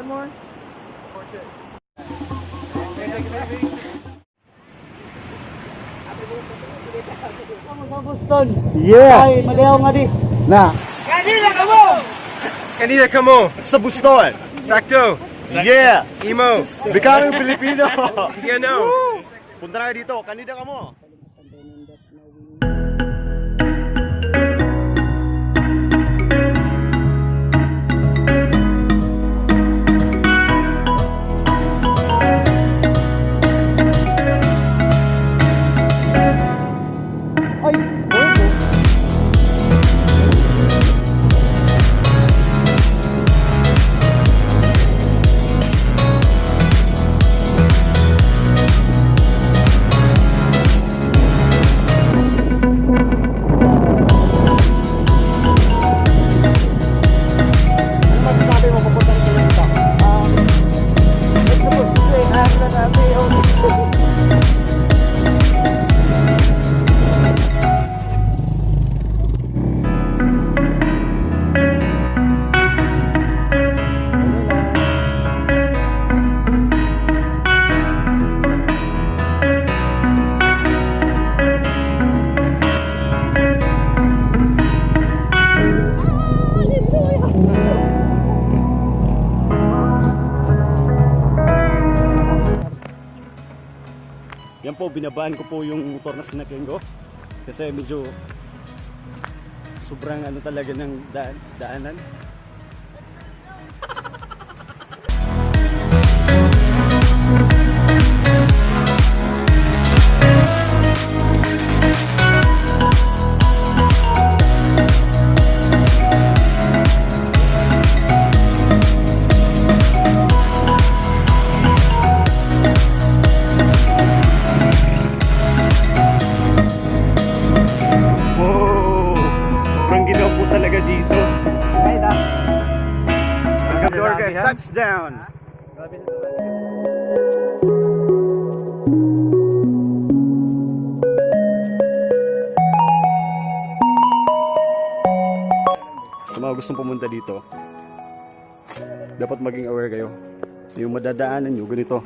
One more. Kamu sa Boston? Yeah. Ay, madayaw nga di. Na. Kanidakamo! Kanidakamo sa Boston. Sakto. Yeah. Imo. Becoming Filipino. You know. Punta na dito. Kanidakamo. Yan po, binabaan ko po yung motor na sinakyan ko kasi medyo sobrang ano talaga ng daanan. Touchdown! Sa mga gustong pumunta dito, dapat maging aware kayo. Yung madadaanan nyo, ganito.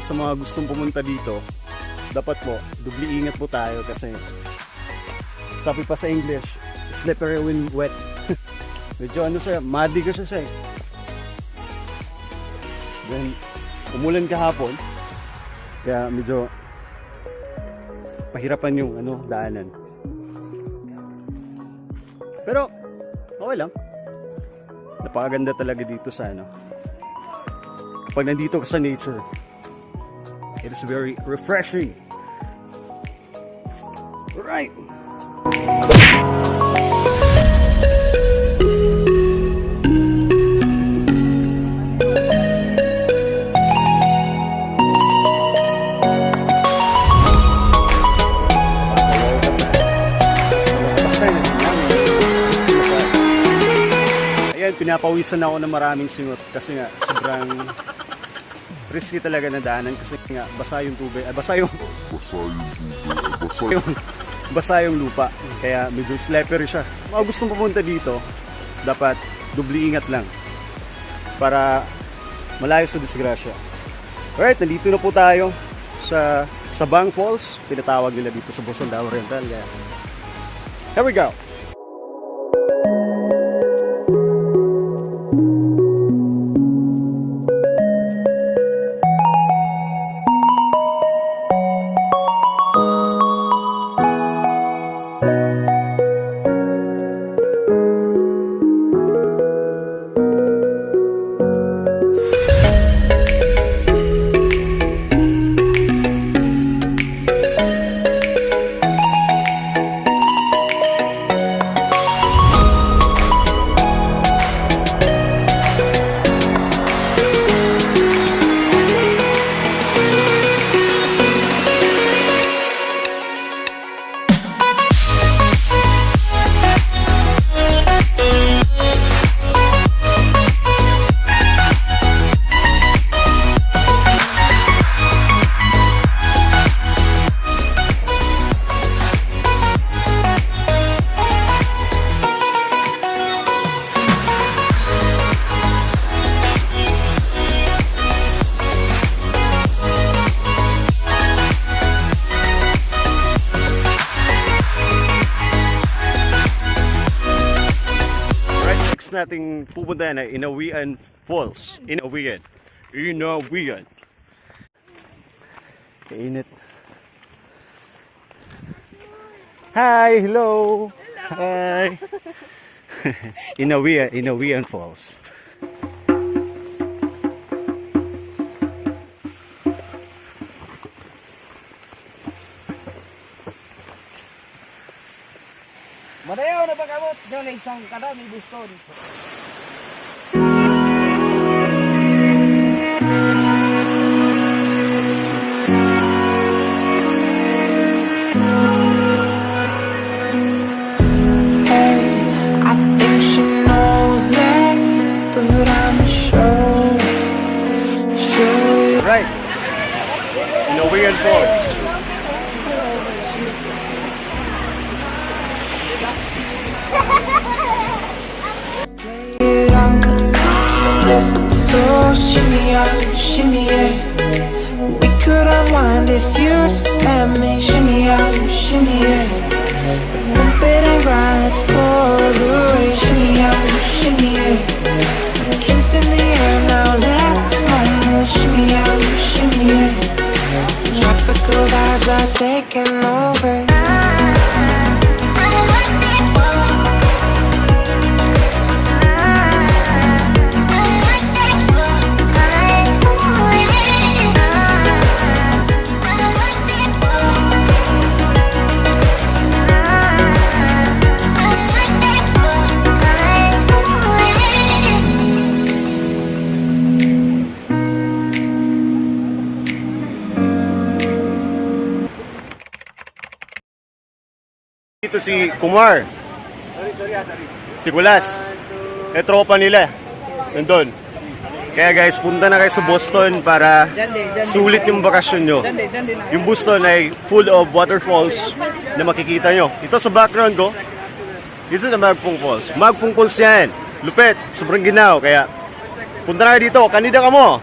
Sa mga gustong pumunta dito, dapat po, dubli ingat po tayo kasi sabi pa sa English, slippery when wet. Medyo ano siya, muddy kasi siya eh. Then, umulan kahapon, kaya medyo pahirapan yung ano, daanan. Pero, okay lang. Napakaganda talaga dito sa ano. Kapag nandito ka sa nature, it is very refreshing. Right. Ayan, pinapawisan ako ng maraming singot kasi nga sobrang risky talaga na daanan kasi nga basa yung tubig, basa yung lupa, kaya medyo slippery siya. Mga gustong pumunta dito, dapat dubli ingat lang para malayo sa disgrasya. Alright, nandito na po tayo sa Bang Falls, pinatawag nila dito sa Boston Davao-Oriental. Here we go. next nating pupuntahan ay Falls. Inawian. Kainit. Hi, hello. Hi. Inawian Falls. Madayaw na pag-abot nyo na isang kadami Boston. I think she knows it, but I'm sure. Right. Inawian Falls. It on. So shimmy up, shimmy yeah. We could unwind if you just let me. Shimmy up, shimmy yeah. Bump it and grind, let's go the way. Shimmy up, shimmy yeah. Drinks in the air now, let's moment. Shimmy up, shimmy yeah. Tropical vibes are taking over. Dito si Kumar. Si Kulas. Tropa nila. Nandun. Kaya guys, punta na kayo sa Boston para sulit yung bakasyon nyo. Yung Boston ay full of waterfalls na makikita nyo. Ito sa background ko, dito na Magpong Falls. Magpong Falls yan. Lupet. Sobrang ginaw. Kaya punta na kayo dito. Kanidakamo.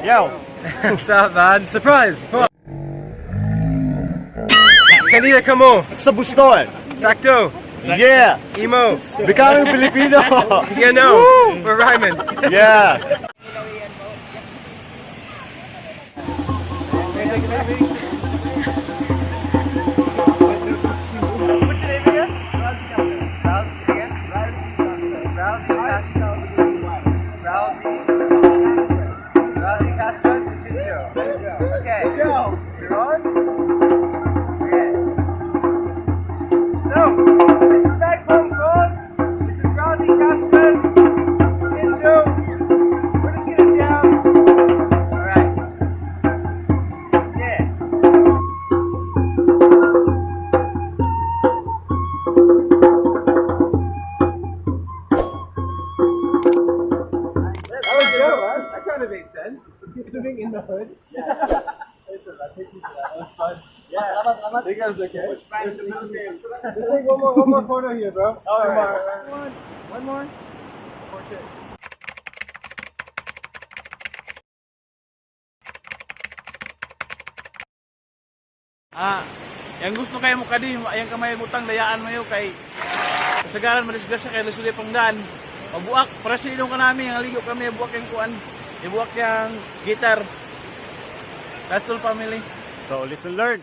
Yow. What's up, man? Surprise! Kanidakamo. Sa Boston. Sakto. Yeah. Emo. Becoming Filipino. You know. We're rhyming. Yeah. One more photo here, bro. One more. Yang gusto kayo mo kadi, yang kamay butang dayaan mo yo kay kasagaran madisgrasya kay lusuli pangdaan. Mabuak para sa ilong kanami ang ligo kami buak yang kuan, ibuak yang gitar. That's all family. So listen, learn.